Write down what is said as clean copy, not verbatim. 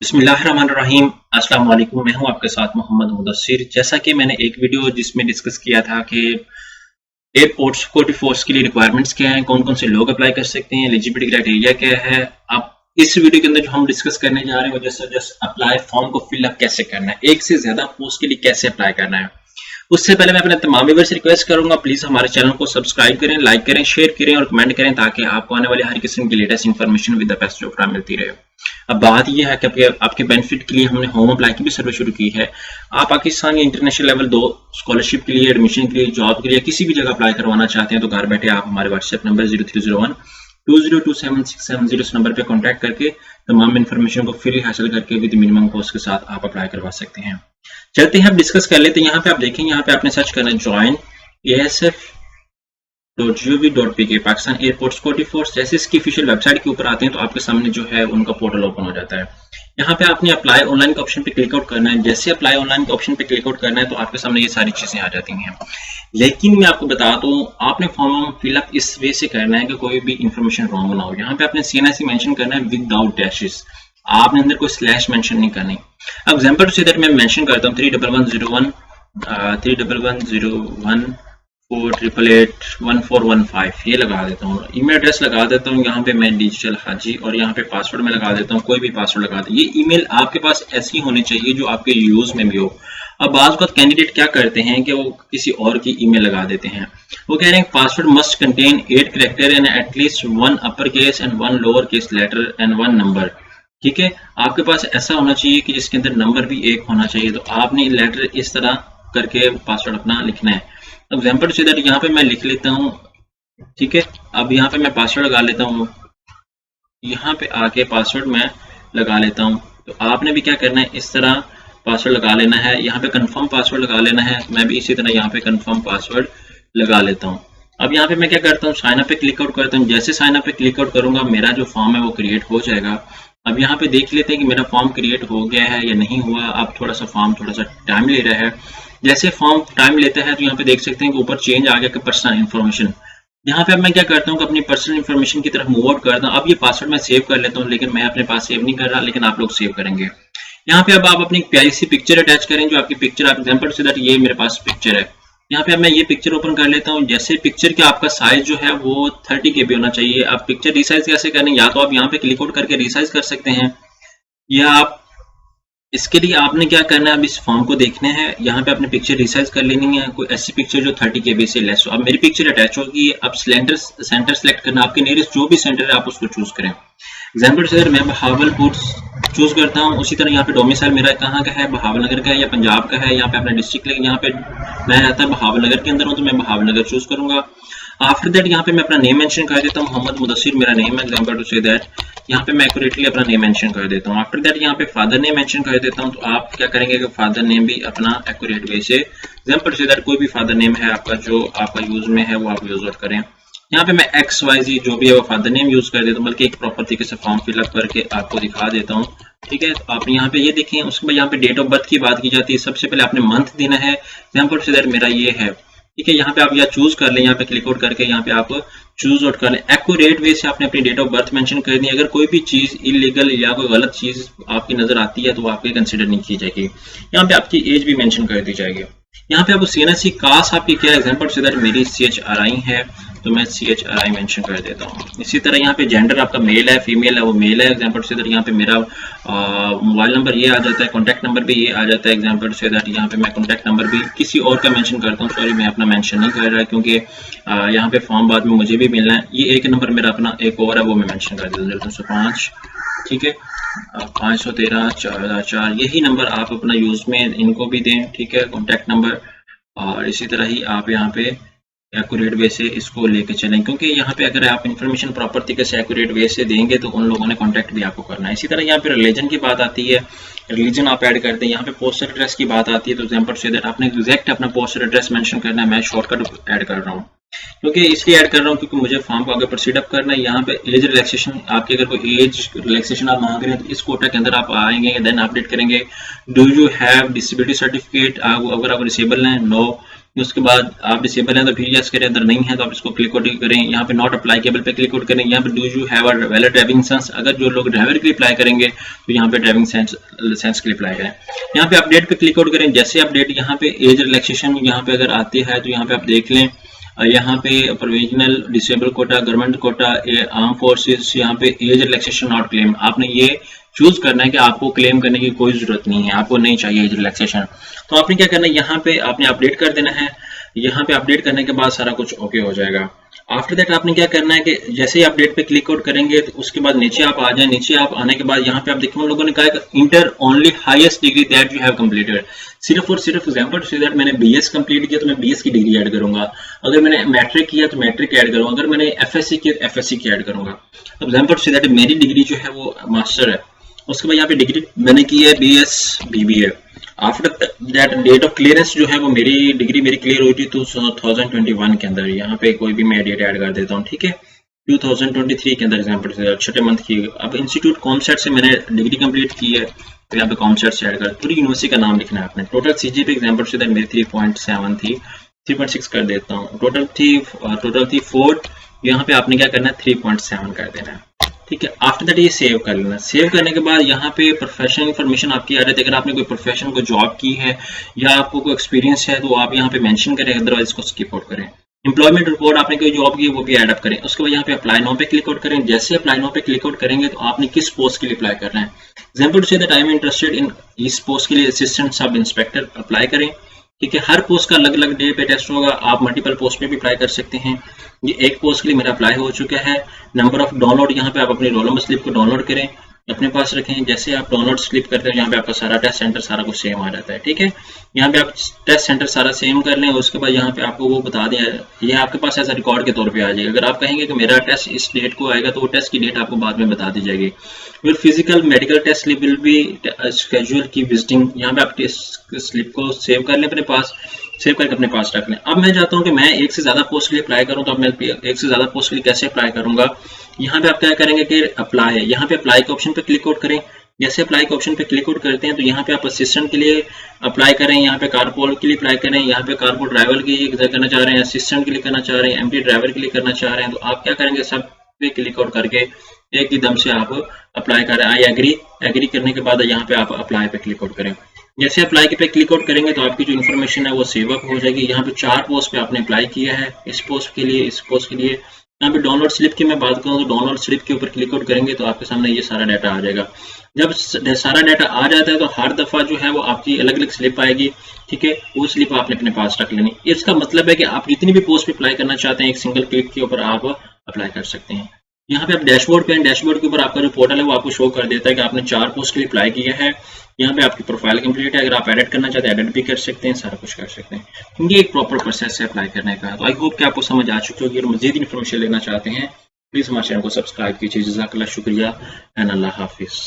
बिस्मिल्लाहिर्रहमानिर्रहीम। अस्सलाम वालेकुम। मैं हूं आपके साथ मोहम्मद मुदस्सिर। जैसा कि मैंने एक वीडियो जिसमें डिस्कस किया था कि एयरपोर्ट सिक्योरिटी फोर्स के लिए रिक्वायरमेंट्स क्या हैं, कौन कौन से लोग अप्लाई कर सकते हैं, एलिजिबिलिटी क्राइटेरिया क्या है। अब इस वीडियो के अंदर जो हम डिस्कस करने जा रहे हैं वो जस्ट अप्लाई फॉर्म को फिलअप कैसे करना है, एक से ज्यादा पोस्ट के लिए कैसे अप्लाई करना है। उससे पहले मैं अपने तमाम व्यूअर्स से रिक्वेस्ट करूंगा, प्लीज हमारे चैनल को सब्सक्राइब करें, लाइक करें, शेयर करें और कमेंट करें ताकि आपको आने वाली हर किस्म की latest information with the best of मिलती रहे। अब बात यह है कि आपके बेनिफिट के लिए हमने होम अप्लाई की भी सर्विस शुरू की है। आप पाकिस्तान या इंटरनेशनल लेवल 2 स्कॉलरशिप के लिए, एडमिशन के लिए, जॉब के लिए किसी भी जगह अप्लाई करवाना चाहते हैं तो घर बैठे आप हमारे व्हाट्सएप नंबर 0301 2027 इस नंबर पे कांटेक्ट करके तमाम इन्फॉर्मेशन को फ्री हासिल करके विद मिनिमम कॉस्ट के साथ आप अप्लाई करवा सकते हैं। चलते हैं, अब डिस्कस कर लेते हैं। यहाँ पे आप देखेंगे, यहाँ पे आपने सर्च करना है join asf.gov.pk Pakistan airport security force. जैसे इसकी ऑफिशियल वेबसाइट के ऊपर आते हैं तो आपके सामने जो है उनका पोर्टल ओपन हो जाता है। यहाँ पे आपने अप्लाई ऑनलाइन के ऑप्शन पे क्लिक आउट करना है। जैसे अप्लाई ऑनलाइन के ऑप्शन पे क्लिक आउट करना है तो आपके सामने ये सारी चीजें आ जाती हैं। लेकिन मैं आपको बता दूं, आपने फॉर्म फिलअप इस वे से करना है कि कोई भी इंफॉर्मेशन रॉन्ग ना हो। यहाँ पे आपने CNIC मेंशन करना है विदाउट डैशेस। आपने अंदर कोई स्लैश मेंशन नहीं करनी। अब एग्जांपल टू से दैट मैं मेंशन करता हूँ 31101 31101 4881415 ये लगा देता हूँ। ईमेल एड्रेस लगा देता हूँ यहाँ पे मैं डिजिटल हाजी, और यहाँ पे पासवर्ड में लगा देता हूँ कोई भी पासवर्ड लगा दें। ये ईमेल आपके पास ऐसी होनी चाहिए जो आपके यूज में भी हो। अब बाज़ वक़्त कैंडिडेट क्या करते हैं कि वो किसी और की ईमेल लगा देते हैं। वो कह रहे हैं password must contain 8 character and at least 1 upper case and 1 lower case letter and 1 number. ठीक है, आपके पास ऐसा होना चाहिए कि जिसके अंदर नंबर भी एक होना चाहिए। तो आपने लेटर इस तरह करके पासवर्ड अपना लिखना है। एग्जाम्पल से दैट यहाँ पे मैं लिख लेता हूँ। ठीक है, अब यहाँ पे मैं पासवर्ड लगा लेता हूँ। यहाँ पे आके पासवर्ड मैं लगा लेता हूँ। तो आपने भी क्या करना है, इस तरह पासवर्ड लगा लेना है। यहाँ पे कंफर्म पासवर्ड लगा लेना है। मैं भी इसी तरह यहाँ पे कंफर्म पासवर्ड लगा लेता हूँ। अब यहाँ पे मैं क्या करता हूँ, साइन अप पे क्लिक आउट करता हूँ। जैसे साइन अप पे क्लिक आउट करूंगा मेरा जो फॉर्म है वो क्रिएट हो जाएगा। अब यहाँ पे देख लेते हैं कि मेरा फॉर्म क्रिएट हो गया है या नहीं हुआ। अब थोड़ा सा फॉर्म थोड़ा सा टाइम ले रहा है। जैसे फॉर्म टाइम लेता है तो यहाँ पे देख सकते हैं कि ऊपर चेंज आ गया कि पर्सनल इन्फॉर्मेशन। यहाँ पे अब मैं क्या करता हूँ कि अपनी पर्सनल इन्फॉर्मेशन की तरफ मूव आउट करता हूँ। अब ये पासवर्ड मैं सेव कर लेता हूँ, लेकिन मैं अपने पास सेव नहीं कर रहा, लेकिन आप लोग सेव करेंगे। यहाँ पे अब आप अपनी प्यारी सी पिक्चर अटैच करें, जो आपकी पिक्चर आप एग्जांपल से दैट ये मेरे पास पिक्चर है। यहाँ पे अब मैं ये पिक्चर ओपन कर लेता हूँ। जैसे पिक्चर का आपका साइज जो है वो 30 KB होना चाहिए। आप पिक्चर रिसाइज कैसे करें, या तो आप यहाँ पे क्लिक आउट करके रिसाइज कर सकते हैं, या आप इसके लिए आपने क्या करना है, अब इस फॉर्म को देखना है। यहाँ पे आपने पिक्चर रिसाइज कर लेनी है, कोई ऐसी पिक्चर जो 30 KB से लेस हो। अब मेरी पिक्चर अटैच होगी। अब सेंटर सेलेक्ट करना, आपके नियरेस्ट जो भी सेंटर है आप उसको चूज करें। एग्जाम्पल से मैं बहावलपुर चूज करता हूँ। उसी तरह यहाँ पे डोमिसाइल मेरा कहाँ का है, बहावलनगर का है या पंजाब का है। यहाँ पे अपना डिस्ट्रिक्ट लेंगे। यहाँ पे मैं रहता है बहावलनगर के अंदर हूँ तो मैं बहावलनगर चूज करूंगा। आफ्टर दैट यहाँ पे मैं अपना नेम मेंशन कर देता हूँ, मोहम्मद मुदस्सिर मेरा नेम है। एग्जाम्पल टू से दैट यहाँ पे मैं एक्यूरेटली अपना नेम मेंशन कर देता हूँ। आफ्टर दैट यहाँ पे फादर नेम मेंशन कर देता हूँ। तो आप क्या करेंगे कि फादर नेम भी अपना एक्यूरेट वे से, एग्जाम्पल से दैट कोई भी फादर नेम है आपका जो आपका यूज में है वो आप यूज आउट करें। यहाँ पे मैं XYZ जो भी है वो फादर नेम यूज कर देता हूँ, बल्कि एक प्रॉपर तरीके से फॉर्म फिलअप करके आपको दिखा देता हूँ। ठीक है, तो आप यहाँ पे ये देखें। उसके बाद यहाँ पे डेट ऑफ बर्थ की बात की जाती है। सबसे पहले आपने मंथ देना है। एग्जाम्पल से दैट मेरा ये है। ठीक है, यहाँ पे आप या चूज कर लें, यहाँ पे क्लिक आउट करके यहाँ पे आप चूज आउट कर लें। एक्यूरेट वे से आपने अपनी डेट ऑफ बर्थ मेंशन कर दी। अगर कोई भी चीज इलीगल या कोई गलत चीज आपकी नजर आती है तो वो आपके कंसिडर नहीं की जाएगी। यहाँ पे आपकी एज भी मेंशन कर दी जाएगी। यहाँ पे आपको CNIC कास्ट आपकी क्या, एग्जाम्पल से दैट मेरी CHRI है तो मैं CHRI मेंशन कर देता हूँ। इसी तरह यहाँ पे जेंडर आपका मेल है फीमेल है, वो मेल है। एग्जाम्पल से दैट यहाँ पे मेरा मोबाइल नंबर ये आ जाता है, कॉन्टैक्ट नंबर भी ये आ जाता है। एग्जाम्पल से दैट यहाँ पे मैं कॉन्टैक्ट नंबर भी किसी और का मेंशन करता हूँ। सॉरी, मैं अपना मेंशन नहीं कर रहा क्योंकि यहाँ पे फॉर्म बाद में मुझे भी मिलना है। ये एक नंबर मेरा अपना एक और है वो मैं मेंशन कर देता हूँ 0205। ठीक है, 513 4004 यही नंबर आप अपना यूज में इनको भी दें। ठीक है, कॉन्टैक्ट नंबर। और इसी तरह ही आप यहाँ पे एक्यूरेट वे से इसको लेके चलें, क्योंकि यहाँ पे अगर आप इन्फॉर्मेशन प्रॉपर तरीके से एक्यूरेट वे से देंगे तो उन लोगों ने कांटेक्ट भी आपको करना है। इसी तरह यहाँ पे रिलीजन की बात आती है, रिलीजन आप ऐड करते हैं। यहाँ पे पोस्टल एड्रेस की बात आती है, तो एग्जाम्पल से दैट आपने एग्जैक्ट अपना पोस्टल एड्रेस मेंशन करना है। मैं शॉर्टकट ऐड कर रहा हूँ, क्योंकि इसलिए ऐड कर रहा हूँ क्योंकि मुझे फॉर्म को आगे प्रोसीड अप करना है। यहाँ पे एज रिलैक्सेशन, आपकी अगर कोई एज रिलैक्सेशन आप मांग रहे हैं तो इस कोटा के अंदर आप आएंगे, देन अपडेट करेंगे। Do you have disability certificate, अगर आप डिसेबल हैं नो, उसके बाद आप डिसेबल हैं तो फिर यस करें, अगर नहीं है तो आप इसको क्लिक आउट करें। यहाँ पे नॉट अप्लाईकेबल पे क्लिक आउट करें। यहाँ पे do you have a valid driving license, अगर जो लोग ड्राइवर के लिए अप्लाई करेंगे तो यहाँ पे ड्राइविंग लाइसेंस के लिए अप्लाई करें। यहाँ पे अपडेट पे क्लिक आउट करें। जैसे अपडेट यहाँ पे एज रिलैक्सेशन यहाँ पे अगर आती है तो यहाँ पे आप देख लें, यहाँ पे provisional disable quota, government quota, arm forces, यहाँ पे एज रिलैक्सेशन नॉट क्लेम। आपने ये चूज करना है कि आपको क्लेम करने की कोई जरूरत नहीं है, आपको नहीं चाहिए एज रिलैक्सेशन। तो आपने क्या करना है, यहाँ पे आपने अपडेट कर देना है। यहाँ पे अपडेट करने के बाद सारा कुछ ओके हो जाएगा। आफ्टर दैट आपने क्या करना है कि जैसे ही अपडेट पे क्लिक आउट करेंगे तो उसके बाद नीचे आप आ जाए। नीचे आप आने के बाद यहाँ पे आप देखिए उन लोगों ने कहा inter only highest degree that you have completed. सिर्फ और सिर्फ एग्जांपल टू से दैट मैंने बीएस कंप्लीट किया तो मैं बीएस की डिग्री ऐड करूंगा, अगर मैंने मैट्रिक किया तो मैट्रिक ऐड करूंगा, अगर मैंने एफएससी किया तो एफएससी की ऐड करूंगा। एग्जांपल टू से दैट मेरी डिग्री जो है वो मास्टर है, उसके बाद यहाँ पे डिग्री मैंने की है BS BBA. After that date of clearance जो है वो मेरी क्लियर हुई थी 2021 के अंदर। यहाँ पे कोई भी मैं डेट ऐड कर देता हूँ, ठीक है, 2023 के अंदर एग्जाम्पल से छठे मंथ की। अब इंस्टीट्यूट कॉमसेट से मैंने डिग्री कंप्लीट की है तो यहाँ पे कॉमसेट से ऐड कर पूरी यूनिवर्सिटी का नाम लिखना है आपने। टोटल सीजीपीए एग्जाम्पल से मेरी 3.7 थी, 3.6 कर देता हूँ, टोटल थी 4। यहाँ पे आपने क्या करना है 3.7 कर देना है, ठीक है। आफ्टर दैट ये सेव कर लेना। सेव करने के बाद यहाँ पे प्रोफेशनल इन्फॉर्मेशन आपकी आ रही है। अगर आपने कोई प्रोफेशन को जॉब की है या आपको कोई एक्सपीरियंस है तो आप यहाँ पे मेंशन करें, अदरवाइज इसको स्किप आउट करें। एम्प्लॉयमेंट रिपोर्ट आपने कोई जॉब की वो भी ऐड अप करें। उसके बाद यहाँ पे अप्लाई नाउ पे क्लिक आउट करें। जैसे अप्लाई नाउ पे क्लिक आउट करेंगे तो आपने किस पोस्ट के लिए अप्लाई कर रहे हैं। Example to say that I am interested in, इस पोस्ट के लिए असिस्टेंट सब इंस्पेक्टर अप्लाई करें, ठीक है। हर पोस्ट का अलग अलग डे पे टेस्ट होगा, आप मल्टीपल पोस्ट पे भी अप्लाई कर सकते हैं। ये एक पोस्ट के लिए मेरा अप्लाई हो चुका है। नंबर ऑफ डाउनलोड, यहाँ पे आप अपनी रोल नंबर स्लिप को डाउनलोड करें, अपने पास रखें। जैसे आप डाउनलोड स्लिप करते हैं यहाँ पे आपका सारा टेस्ट सेंटर सारा कुछ सेम आ जाता है, ठीक है। यहाँ पे आप टेस्ट सेंटर सारा सेम कर लें, उसके बाद यहाँ पे आपको वो बता दें, ये आपके पास ऐसा रिकॉर्ड के तौर पे आ जाएगा। अगर आप कहेंगे कि मेरा टेस्ट इस डेट को आएगा तो वो टेस्ट की डेट आपको बाद में बता दी जाएगी। फिर physical medical test slip will be schedule की विजिटिंग, यहाँ पे आप टेस्ट स्लिप को सेव कर लें अपने पास, सेव करके अपने पास रख लें। अब मैं चाहता हूँ कि मैं एक से ज्यादा पोस्ट के लिए अप्लाई करूँ, तो अब मैं एक से ज्यादा पोस्ट के लिए कैसे अप्लाई करूंगा। यहाँ पे आप क्या करेंगे कि अप्लाई है, यहाँ पे अप्लाई के ऑप्शन पे क्लिक आउट करें। जैसे अप्लाई के ऑप्शन पे क्लिक आउट करते हैं तो यहाँ पे आप असिस्टेंट के लिए अप्लाई करें, यहाँ पे कारपोल के लिए अप्लाई करें, यहाँ पे कारपोल ड्राइवर के लिए करना चाह रहे हैं, असिस्टेंट के लिए करना चाह रहे हैं, एमटी ड्राइवर के लिए करना चाह रहे हैं, तो आप क्या करेंगे सब पे क्लिक आउट करके एक ही दम से आप अप्लाई करें। आई एग्री करने के बाद यहाँ पे आप अप्लाई पे क्लिक आउट करें। जैसे अप्लाई पे क्लिक आउट करेंगे तो आपकी जो इन्फॉर्मेशन है वो सेव अप हो जाएगी। यहाँ पे 4 पोस्ट पे आपने अप्लाई किया है, इस पोस्ट के लिए, इस पोस्ट के लिए। यहाँ पे डाउनलोड स्लिप की मैं बात करूँ तो डाउनलोड स्लिप के ऊपर क्लिक आउट करेंगे तो आपके सामने ये सारा डाटा आ जाएगा। जब सारा डाटा आ जाता है तो हर दफा जो है वो आपकी अलग अलग स्लिप आएगी, ठीक है। वो स्लिप आपने अपने पास रख लेनी। इसका मतलब है कि आप जितनी भी पोस्ट पे अप्लाई करना चाहते हैं एक सिंगल क्लिक के ऊपर आप अप्लाई कर सकते हैं। यहाँ पे आप डैशबोर्ड पे हैं, डैशबोर्ड के ऊपर आपका जो पोर्टल है वो आपको शो कर देता है कि आपने 4 पोस्ट के लिए अप्लाई किया है। यहाँ पे आपकी प्रोफाइल कंप्लीट है, अगर आप एडिट करना चाहते हैं एडिट भी कर सकते हैं, सारा कुछ कर सकते हैं। ये एक प्रॉपर प्रोसेस है अप्लाई करने का। तो आई होप कि आपको समझ आ चुकी होगी। और मजीद इन्फॉर्मेशन लेना चाहते हैं प्लीज हमारे चैनल को सब्सक्राइब कीजिए। जज़ाकल्लाह, शुक्रिया एंड अल्लाह हाफिज।